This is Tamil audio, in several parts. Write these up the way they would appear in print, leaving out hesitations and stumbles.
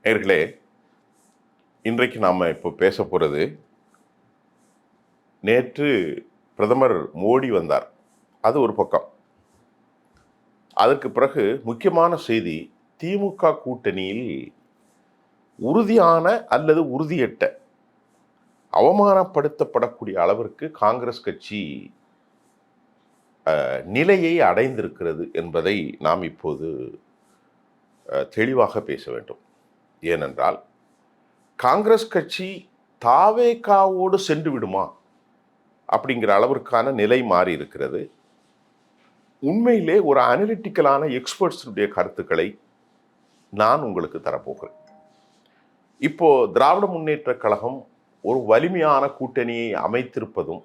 நேயர்களே, இன்றைக்கு நாம் இப்போ பேச போகிறது, நேற்று பிரதமர் மோடி வந்தார். அது ஒரு பக்கம். அதற்கு பிறகு முக்கியமான செய்தி, திமுக கூட்டணியில் உறுதியான அல்லது உறுதியற்ற அவமானப்படுத்தப்படக்கூடிய அளவிற்கு காங்கிரஸ் கட்சி நிலையை அடைந்திருக்கிறது என்பதை நாம் இப்போது தெளிவாக பேச வேண்டும். ஏனென்றால் காங்கிரஸ் கட்சி தாவேகாவோடு சென்று விடுமா அப்படிங்கிற அளவிற்கான நிலை மாறி இருக்கிறது. உண்மையிலே ஒரு அனலிட்டிக்கலான எக்ஸ்பர்ட்ஸுடைய கருத்துக்களை நான் உங்களுக்கு தரப்போகிறேன். இப்போ திராவிட முன்னேற்ற கழகம் ஒரு வலிமையான கூட்டணியை அமைத்திருப்பதும்,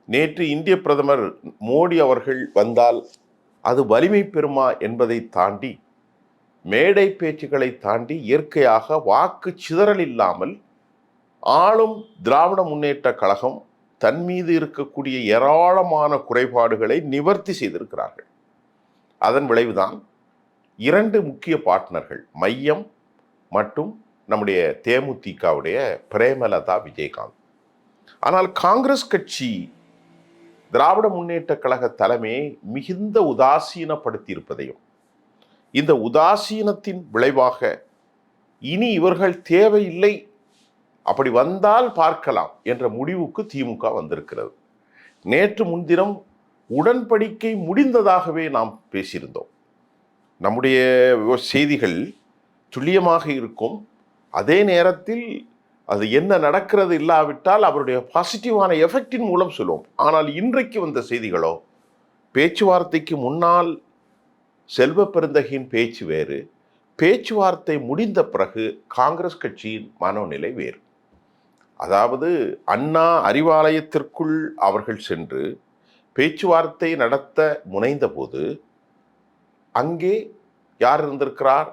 நேற்று இந்திய பிரதமர் மோடி அவர்கள் வந்தால் அது வலிமை பெறுமா என்பதை தாண்டி, மேடை பேச்சுக்களை தாண்டி இயற்கையாக வாக்கு சிதறல் இல்லாமல் ஆளும் திராவிட முன்னேற்ற கழகம் தன் மீது இருக்கக்கூடிய ஏராளமான குறைபாடுகளை நிவர்த்தி செய்திருக்கிறார்கள். அதன் விளைவுதான் இரண்டு முக்கிய பார்ட்னர்கள், மையம் மற்றும் நம்முடைய தேமுதிகவுடைய பிரேமலதா விஜயகாந்த். ஆனால் காங்கிரஸ் கட்சி திராவிட முன்னேற்ற கழக தலைமையை மிகுந்த உதாசீனப்படுத்தி இருப்பதையும், இந்த உதாசீனத்தின் விளைவாக இனி இவர்கள் தேவையில்லை, அப்படி வந்தால் பார்க்கலாம் என்ற முடிவுக்கு திமுக வந்திருக்கிறது. நேற்று முன்தினம் உடன்படிக்கை முடிந்ததாகவே நாம் பேசியிருந்தோம். நம்முடைய செய்திகள் துல்லியமாக இருக்கும். அதே நேரத்தில் அது என்ன நடக்கிறது இல்லாவிட்டால் அவருடைய பாசிட்டிவான எஃபெக்டின் மூலம் சொல்லுவோம். ஆனால் இன்றைக்கு வந்த செய்திகளோ, பேச்சுவார்த்தைக்கு முன்னால் செல்வ பெருந்தகையின் பேச்சு வேறு, பேச்சுவார்த்தை முடிந்த பிறகு காங்கிரஸ் கட்சியின் மனோநிலை வேறு. அதாவது அண்ணா அறிவாலயத்திற்குள் அவர்கள் சென்று பேச்சுவார்த்தை நடத்த முனைந்த போது அங்கே யார் இருந்திருக்கிறார்?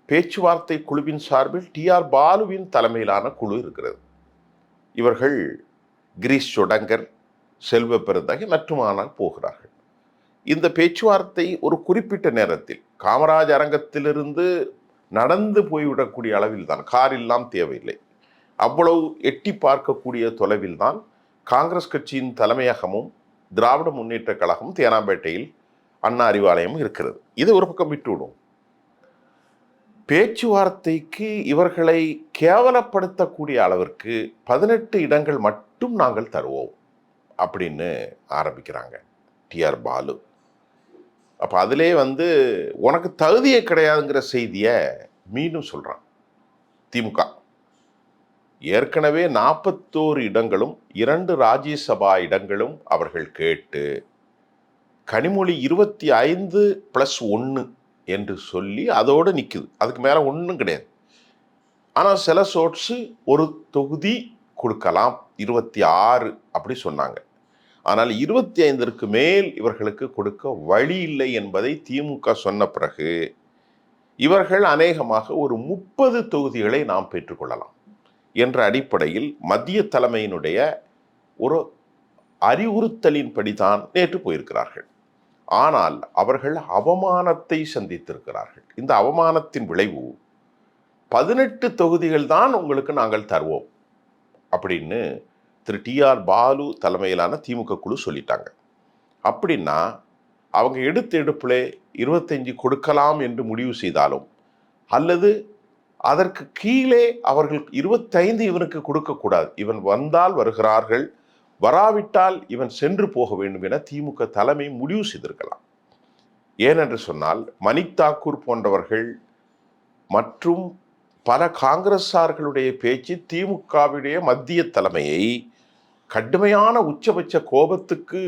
பேச்சுவார்த்தை குழுவின் சார்பில் டிஆர் பாலுவின் தலைமையிலான குழு இருக்கிறது. இவர்கள் கிரீஷ் சொடங்கர், செல்வ பெருந்தகை மற்றுமானால் போகிறார்கள். இந்த பேச்சுவார்த்தை ஒரு குறிப்பிட்ட நேரத்தில் காமராஜ் அரங்கத்திலிருந்து நடந்து போய்விடக்கூடிய அளவில் தான், கார் எல்லாம் தேவையில்லை, அவ்வளவு எட்டி பார்க்கக்கூடிய தொலைவில் தான் காங்கிரஸ் கட்சியின் தலைமையகமும் திராவிட முன்னேற்ற கழகம் தேனாம்பேட்டையில் அண்ணா அறிவாலயம் இருக்கிறது. இது ஒரு பக்கம் விட்டுவிடும். பேச்சுவார்த்தைக்கு இவர்களை கேவலப்படுத்தக்கூடிய அளவிற்கு 18 இடங்கள் மட்டும் நாங்கள் தருவோம் அப்படின்னு ஆரம்பிக்கிறாங்க டிஆர் பாலு. அப்போ அதிலே உனக்கு தகுதியே கிடையாதுங்கிற செய்தியை மீண்டும் சொல்கிறான் திமுக. ஏற்கனவே 41 இடங்களும் 2 ராஜ்யசபா இடங்களும் அவர்கள் கேட்டு, கனிமொழி 25+1 என்று சொல்லி அதோடு நிற்குது. அதுக்கு மேலே ஒன்றும் கிடையாது. ஆனால் சில சோர்ஸு ஒரு தொகுதி கொடுக்கலாம், 26 அப்படி சொன்னாங்க. ஆனால் 25ற்கு மேல் இவர்களுக்கு கொடுக்க வழி இல்லை என்பதை திமுக சொன்ன பிறகு இவர்கள் அநேகமாக ஒரு 30 தொகுதிகளை நாம் பெற்றுக்கொள்ளலாம் என்ற அடிப்படையில் மத்திய தலைமையினுடைய ஒரு அறிவுறுத்தலின்படிதான் நேற்று போயிருக்கிறார்கள். ஆனால் அவர்கள் அவமானத்தை சந்தித்திருக்கிறார்கள். இந்த அவமானத்தின் விளைவு 18 தொகுதிகள் தான் உங்களுக்கு நாங்கள் தருவோம் அப்படின்னு திரு டிஆர் பாலு தலைமையிலான திமுக குழு சொல்லிட்டாங்க. அப்படின்னா அவங்க எடுப்பில் 25 கொடுக்கலாம் என்று முடிவு செய்தாலும், அல்லது அதற்கு கீழே அவர்கள் 25 இவனுக்கு கொடுக்கக்கூடாது, இவன் வந்தால் வருகிறார்கள், வராவிட்டால் இவன் சென்று போக வேண்டும் என திமுக தலைமை முடிவு செய்திருக்கலாம். ஏனென்று சொன்னால், மணிக் தாக்கூர் போன்றவர்கள் மற்றும் பல காங்கிரஸார்களுடைய பேச்சு திமுகவுடைய மத்திய தலைமையை கடுமையான உச்சபட்ச கோபத்துக்கு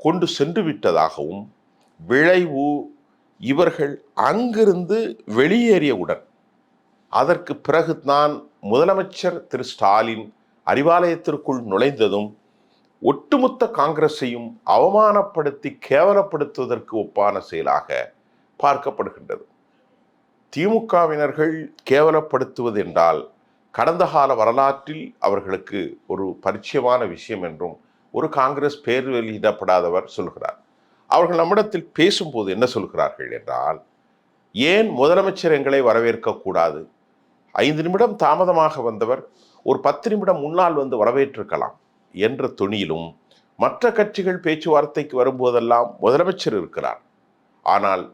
கொண்டு சென்று விட்டதாகவும், விளைவு இவர்கள் அங்கிருந்து வெளியேறியவுடன் அதற்கு பிறகுதான் முதலமைச்சர் திரு ஸ்டாலின் அறிவாலயத்திற்குள் நுழைந்ததும் ஒட்டுமொத்த காங்கிரஸையும் அவமானப்படுத்தி கேவலப்படுத்துவதற்கு ஒப்பான செயலாக பார்க்கப்படுகின்றது. திமுகவினர்கள் கேவலப்படுத்துவது என்றால் கடந்த கால வரலாற்றில் அவர்களுக்கு ஒரு பரிச்சயமான விஷயம் என்றும் ஒரு காங்கிரஸ் பேர் வெளியிடப்படாதவர் சொல்கிறார். அவர்கள் நம்மிடத்தில் பேசும்போது என்ன சொல்கிறார்கள் என்றால், ஏன் முதலமைச்சர் எங்களை வரவேற்கக்கூடாது? 5 நிமிடம் தாமதமாக வந்தவர் ஒரு 10 நிமிடம் முன்னால் வந்து வரவேற்றிருக்கலாம் என்ற தொனியிலும் மற்ற கட்சிகள் பேச்சுவார்த்தைக்கு வரும்போதெல்லாம் முதலமைச்சர் இருக்கிறார். ஆனால்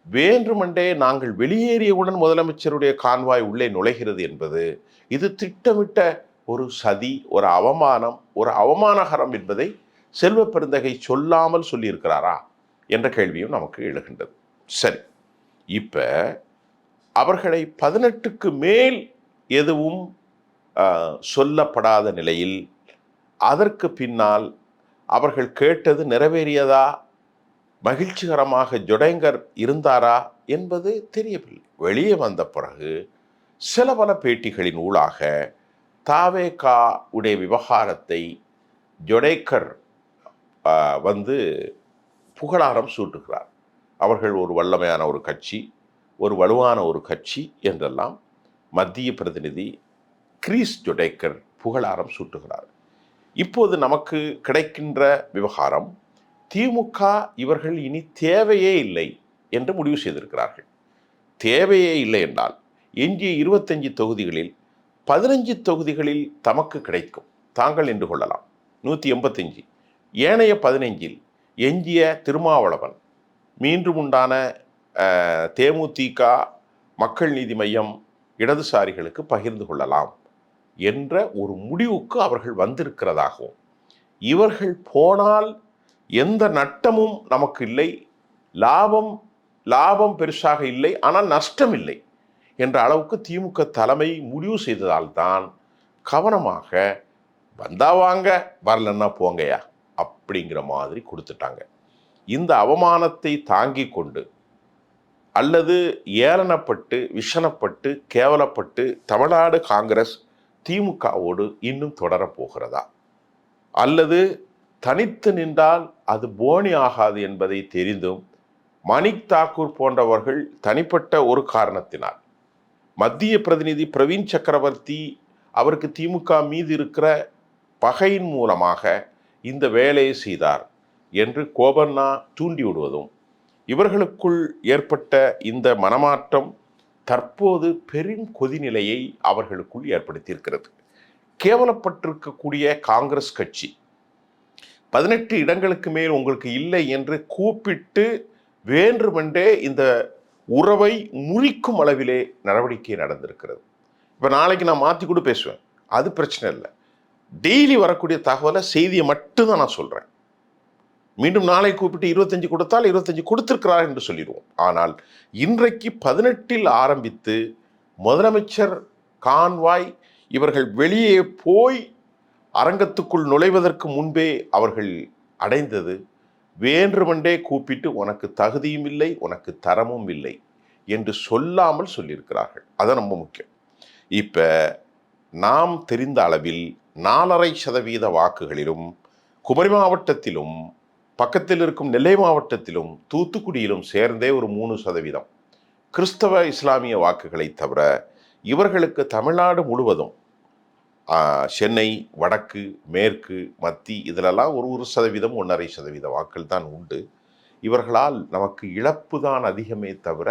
வேண்டுமென்றே நாங்கள் வெளியேறியவுடன் முதலமைச்சருடைய கான்வாய் உள்ளே நுழைகிறது என்பது இது திட்டமிட்ட ஒரு சதி, ஒரு அவமானம், ஒரு அவமானகரம் என்பதை செல்வ பெருந்தகை சொல்லாமல் சொல்லியிருக்கிறாரா என்ற கேள்வியும் நமக்கு எழுகின்றது. சரி, இப்ப அவர்களை 18க்கு மேல் எதுவும் சொல்லப்படாத நிலையில் அதற்கு பின்னால் அவர்கள் கேட்டது நிறைவேறியதா, மகிழ்ச்சிகரமாக ஜொடேங்கர் இருந்தாரா என்பது தெரியவில்லை. வெளியே வந்த பிறகு சில பல பேட்டிகளின் ஊடாக தாவேகா உடைய விவகாரத்தை ஜொடேகர் வந்து புகழாரம் சூட்டுகிறார். அவர்கள் ஒரு வல்லமையான ஒரு கட்சி, ஒரு வலுவான ஒரு கட்சி என்றெல்லாம் மத்திய பிரதிநிதி கிரீஸ் ஜொடேகர் புகழாரம் சூட்டுகிறார். இப்போது நமக்கு கிடைக்கின்ற விவகாரம், திமுக இவர்கள் இனி தேவையே இல்லை என்று முடிவு செய்திருக்கிறார்கள். தேவையே இல்லை என்றால் எஞ்சிய 25 தொகுதிகளில் 15 தொகுதிகளில் தமக்கு கிடைக்கும், தாங்கள் என்று கொள்ளலாம் 185. ஏனைய 15இல் எஞ்சிய திருமாவளவன், மீண்டும் உண்டான தேமுதிக, மக்கள் நீதி மையம், இடதுசாரிகளுக்கு பகிர்ந்து கொள்ளலாம் என்ற ஒரு முடிவுக்கு அவர்கள் வந்திருக்கிறதாகவும், இவர்கள் போனால் எந்த நட்டமும் நமக்கு இல்லை, லாபம் பெருசாக இல்லை, ஆனால் நஷ்டம் இல்லை என்ற அளவுக்கு திமுக தலைமை முடிவு செய்ததால் தான் கவனமாக வந்தா வாங்க, வரலன்னா போங்கயா அப்படிங்கிற மாதிரி கொடுத்துட்டாங்க. இந்த அவமானத்தை தாங்கி கொண்டு அல்லது ஏளனப்பட்டு, விஷனப்பட்டு, கேவலப்பட்டு தமிழ்நாடு காங்கிரஸ் திமுகவோடு இன்னும் தொடரப்போகிறதா, அல்லது தனித்து நின்றால் அது போனி ஆகாது என்பதை தெரிந்தும் மணிக் தாக்கூர் போன்றவர்கள் தனிப்பட்ட ஒரு காரணத்தினால், மத்திய பிரதிநிதி பிரவீன் சக்கரவர்த்தி அவருக்கு திமுக மீது இருக்கிற பகையின் மூலமாக இந்த வேலையை செய்தார் என்று கோபண்ணா தூண்டி விடுவதும், இவர்களுக்குள் ஏற்பட்ட இந்த மனமாற்றம் தற்போது பெரும் கொதிநிலையை அவர்களுக்குள் ஏற்படுத்தியிருக்கிறது. கேவலப்பட்டிருக்கக்கூடிய காங்கிரஸ் கட்சி 18 இடங்களுக்கு மேல் உங்களுக்கு இல்லை என்று கூப்பிட்டு வேண்டுமென்றே இந்த உறவை முறிக்கும் அளவிலே நடவடிக்கை நடந்திருக்கிறது. இப்போ நாளைக்கு நான் மாற்றி கூட பேசுவேன், அது பிரச்சனை இல்லை. டெய்லி வரக்கூடிய தகவலை, செய்தியை மட்டும்தான் நான் சொல்கிறேன். மீண்டும் நாளை கூப்பிட்டு 25 கொடுத்தால் 25 கொடுத்திருக்கிறார் என்று சொல்லிடுவோம். ஆனால் இன்றைக்கு 18இல் ஆரம்பித்து முதலமைச்சர் கான்வாய் இவர்கள் வெளியே போய் அரங்கத்துக்குள் நுழைவதற்கு முன்பே அவர்கள் அடைந்தது வேண்டுமென்றே கூப்பிட்டு உனக்கு தகுதியும் இல்லை, உனக்கு தரமும் இல்லை என்று சொல்லாமல் சொல்லியிருக்கிறார்கள். அது ரொம்ப முக்கியம். இப்போ நாம் தெரிந்த அளவில் 4.5% வாக்குகளிலும் குமரி மாவட்டத்திலும் பக்கத்தில் இருக்கும் நெல்லை மாவட்டத்திலும் தூத்துக்குடியிலும் சேர்ந்தே ஒரு 3% கிறிஸ்தவ இஸ்லாமிய வாக்குகளை தவிர இவர்களுக்கு தமிழ்நாடு முழுவதும் சென்னை, வடக்கு, மேற்கு, மத்தி இதிலெல்லாம் ஒரு 1%, 1.5% வாக்கள் தான் உண்டு. இவர்களால் நமக்கு இழப்பு தான் அதிகமே தவிர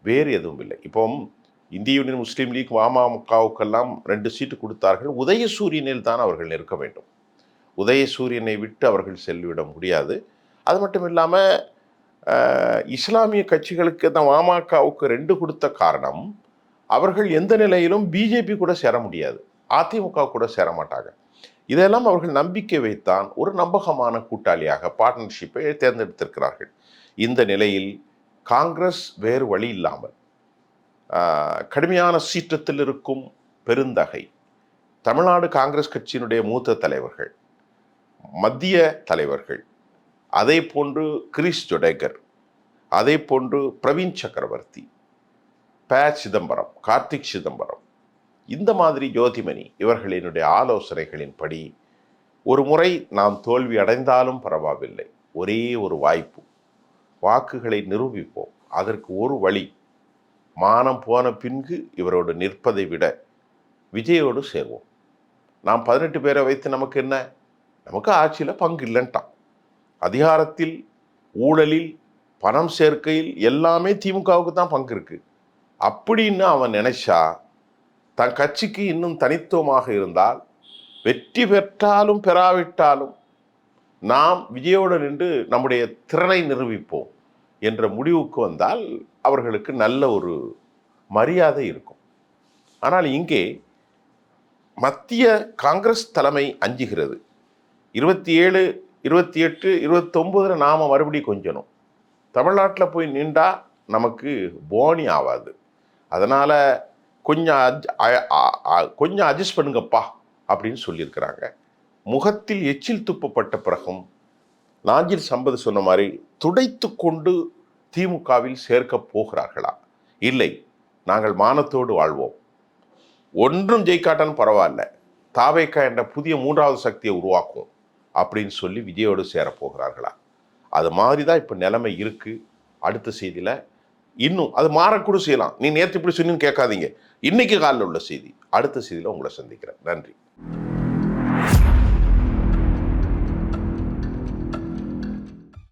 வேறு எதுவும் இல்லை. இப்போ இந்திய யூனியன் முஸ்லீம் லீக் அமமுகவுக்கெல்லாம் 2 சீட்டு கொடுத்தார்கள். உதயசூரியனில் தான் அவர்கள் நிற்க வேண்டும். உதயசூரியனை விட்டு அவர்கள் செல்லிவிட முடியாது. அது மட்டும் இல்லாமல் இஸ்லாமிய கட்சிகளுக்கு இந்த அமமுகவுக்கு 2 கொடுத்த காரணம், அவர்கள் எந்த நிலையிலும் பிஜேபி கூட சேர முடியாது, அதிமுக கூட சேர மாட்டாங்க. இதெல்லாம் அவர்கள் நம்பிக்கை வைத்தான் ஒரு நம்பகமான கூட்டாளியாக பார்ட்னர்ஷிப்பை தேர்ந்தெடுத்திருக்கிறார்கள். இந்த நிலையில் காங்கிரஸ் வேறு வழி இல்லாமல் கடுமையான சீற்றத்தில் இருக்கும் பெருந்தகை, தமிழ்நாடு காங்கிரஸ் கட்சியினுடைய மூத்த தலைவர்கள், மத்திய தலைவர்கள், அதே போன்று கிரீஸ் ஜொடேகர், அதே போன்று பிரவீன் சக்கரவர்த்தி, சிதம்பரம், கார்த்திக் சிதம்பரம், இந்த மாதிரி ஜோதிமணி இவர்களினுடைய ஆலோசனைகளின்படி ஒரு முறை நாம் தோல்வி அடைந்தாலும் பரவாயில்லை, ஒரே ஒரு வாய்ப்பு, வாக்குகளை நிரூபிப்போம். அதற்கு ஒரு வழி, மானம் போன பின்பு இவரோடு நிற்பதை விட விஜயோடு சேர்வோம். நாம் 18 பேரை வைத்து நமக்கு என்ன, நமக்கு ஆட்சியில் பங்கு இல்லைன்ட்டான். அதிகாரத்தில், ஊழலில், பணம் சேர்க்கையில் எல்லாமே திமுகவுக்கு தான் பங்கு இருக்கு அப்படின்னு அவன் நினைச்சா, தன் கட்சிக்கு இன்னும் தனித்துவமாக இருந்தால், வெற்றி பெற்றாலும் பெறாவிட்டாலும் நாம் விஜயோடு நின்று நம்முடைய திறனை நிரூபிப்போம் என்ற முடிவுக்கு வந்தால் அவர்களுக்கு நல்ல ஒரு மரியாதை இருக்கும். ஆனால் இங்கே மத்திய காங்கிரஸ் தலைமை அஞ்சுகிறது. 27, 28, 29 நாம மறுபடியும் கொஞ்சணும். தமிழ்நாட்டில் போய் நின்றா நமக்கு போனி ஆகாது. அதனால கொஞ்சம் அட்ஜஸ்ட் பண்ணுங்கப்பா அப்படின்னு சொல்லியிருக்கிறாங்க. முகத்தில் எச்சில் துப்பப்பட்ட பிறகும் நாஞ்சில் சம்பத் சொன்ன மாதிரி துடைத்து கொண்டு திமுகவில் சேர்க்க போகிறார்களா? இல்லை, நாங்கள் மானத்தோடு வாழ்வோம், ஒன்றும் ஜெயிக்காட்டான்னு பரவாயில்ல, தாவேக்கா என்ற புதிய 3வது சக்தியை உருவாக்கும் அப்படின்னு சொல்லி விஜயோடு சேரப்போகிறார்களா? அது மாதிரி தான் இப்போ நிலைமை இருக்கு. அடுத்த செய்தியில் இன்னும் அது மாறக்கூட செய்யலாம். நீ நேற்று இப்படி சொன்னு கேட்காதீங்க. இன்னைக்கு காலையில் உள்ள செய்தி. அடுத்த செய்தியில் உங்களை சந்திக்கிறேன். நன்றி.